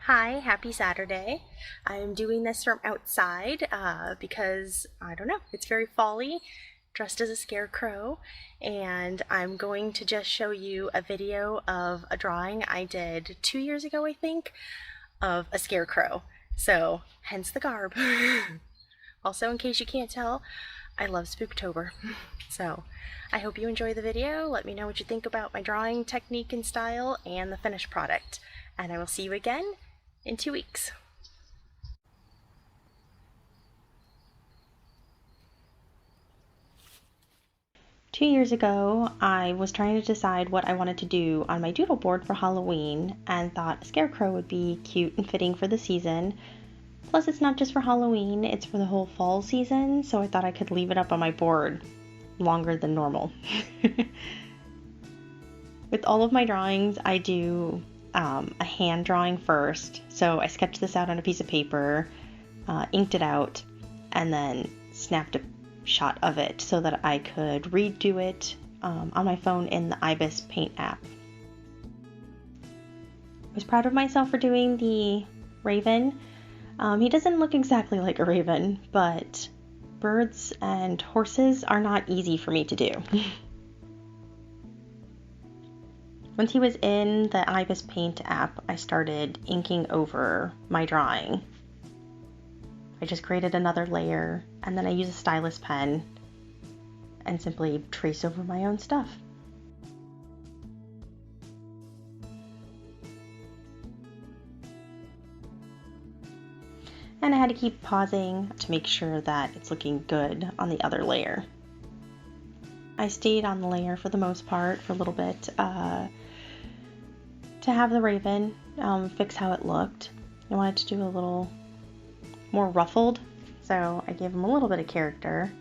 Hi, happy Saturday. I'm doing this from outside because, I don't know, it's very fall-y, dressed as a scarecrow, and I'm going to just show you a video of a drawing I did 2 years ago, I think, of a scarecrow. So, hence the garb. Also, in case you can't tell, I love Spooktober. So, I hope you enjoy the video. Let me know what you think about my drawing technique and style and the finished product. And I will see you again in 2 weeks. Two years ago, I was trying to decide what I wanted to do on my doodle board for Halloween and thought a scarecrow would be cute and fitting for the season. Plus, it's not just for Halloween, it's for the whole fall season, so I thought I could leave it up on my board longer than normal. With all of my drawings, I do a hand drawing first. So I sketched this out on a piece of paper, inked it out, and then snapped a shot of it so that I could redo it on my phone in the Ibis Paint app. I was proud of myself for doing the raven. He doesn't look exactly like a raven, but birds and horses are not easy for me to do. Once he was in the Ibis Paint app, I started inking over my drawing. I just created another layer, and then I use a stylus pen and simply trace over my own stuff. And I had to keep pausing to make sure that it's looking good on the other layer. I stayed on the layer for the most part for a little bit to have the raven fix how it looked. I wanted to do a little more ruffled, so I gave him a little bit of character.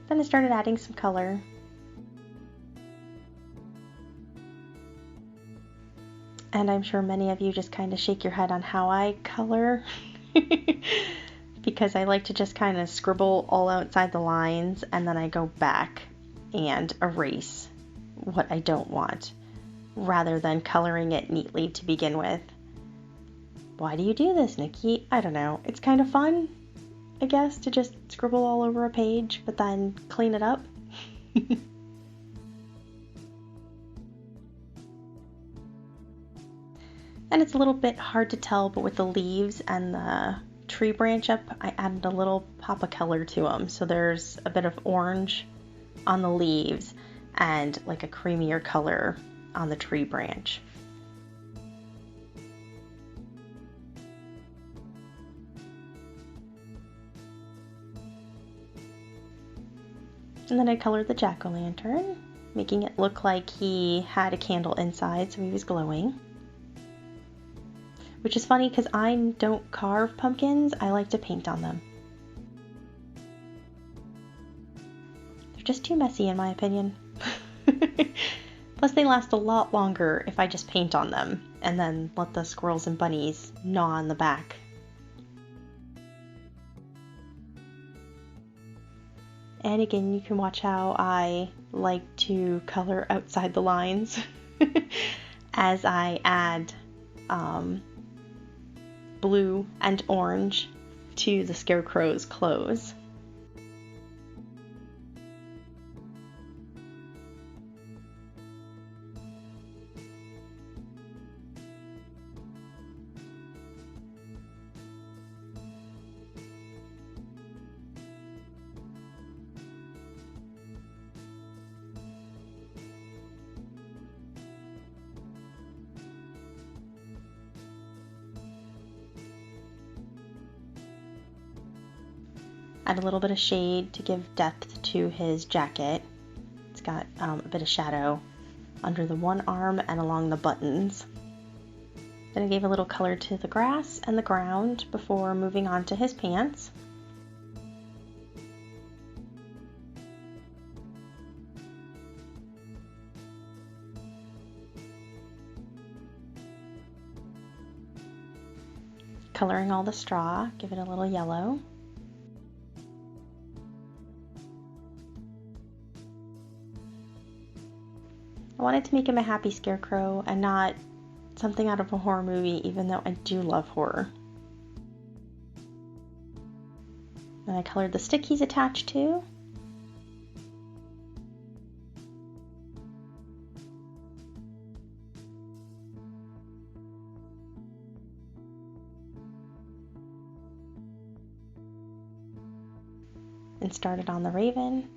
Then I started adding some color. And I'm sure many of you just kind of shake your head on how I color because I like to just kind of scribble all outside the lines and then I go back and erase what I don't want rather than coloring it neatly to begin with. Why do you do this, Nikki? I don't know. It's kind of fun, I guess, to just scribble all over a page but then clean it up. And it's a little bit hard to tell, but with the leaves and the tree branch up, I added a little pop of color to them. So there's a bit of orange on the leaves and like a creamier color on the tree branch. And then I colored the jack-o'-lantern, making it look like he had a candle inside, so he was glowing. Which is funny because I don't carve pumpkins, I like to paint on them. They're just too messy in my opinion. Plus they last a lot longer if I just paint on them and then let the squirrels and bunnies gnaw on the back. And again, you can watch how I like to color outside the lines as I add blue and orange to the scarecrow's clothes. Add a little bit of shade to give depth to his jacket. It's got a bit of shadow under the one arm and along the buttons. Then I gave a little color to the grass and the ground before moving on to his pants. Coloring all the straw, give it a little yellow. I wanted to make him a happy Scarecrow and not something out of a horror movie, even though I do love horror. Then I colored the stick he's attached to. And started on the raven.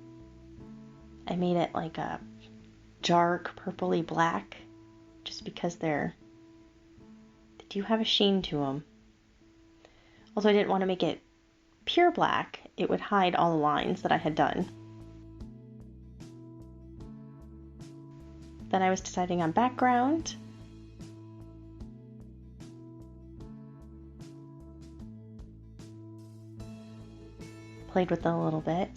I made it like a dark purpley black just because they do have a sheen to them. Also, I didn't want to make it pure black. It would hide all the lines that I had done. Then I was deciding on background. Played with it a little bit.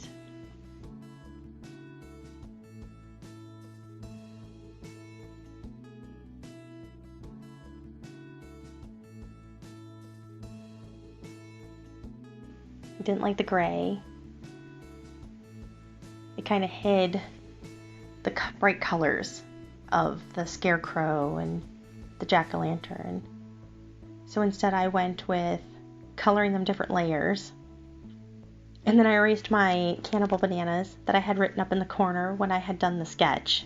I didn't like the gray. It kind of hid the bright colors of the Scarecrow and the jack-o'-lantern. So instead I went with coloring them different layers. And then I erased my cannibal bananas that I had written up in the corner when I had done the sketch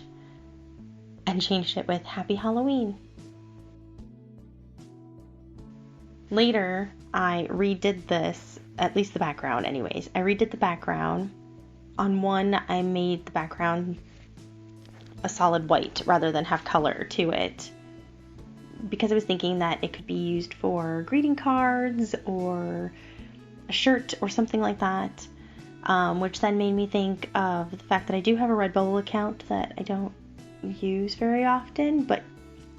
and changed it with Happy Halloween. Later, I redid this, at least the background anyways. I redid the background. On one, I made the background a solid white rather than have color to it, because I was thinking that it could be used for greeting cards or a shirt or something like that, which then made me think of the fact that I do have a Redbubble account that I don't use very often, but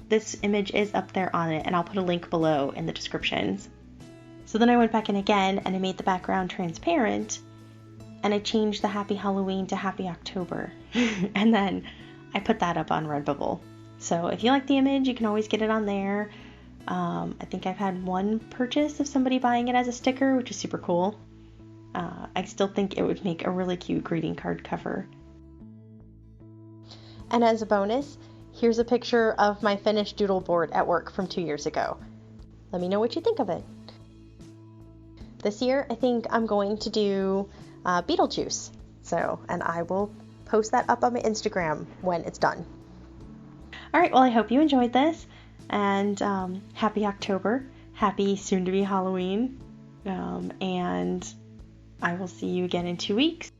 this image is up there on it, and I'll put a link below in the descriptions. So then I went back in again and I made the background transparent, and I changed the Happy Halloween to Happy October, and then I put that up on Redbubble. So if you like the image, you can always get it on there. I think I've had one purchase of somebody buying it as a sticker, which is super cool. I still think it would make a really cute greeting card cover. And as a bonus, here's a picture of my finished doodle board at work from 2 years ago. Let me know what you think of it. This year, I think I'm going to do Beetlejuice. And I will post that up on my Instagram when it's done. All right, well, I hope you enjoyed this, and happy October, happy soon-to-be Halloween, and I will see you again in 2 weeks.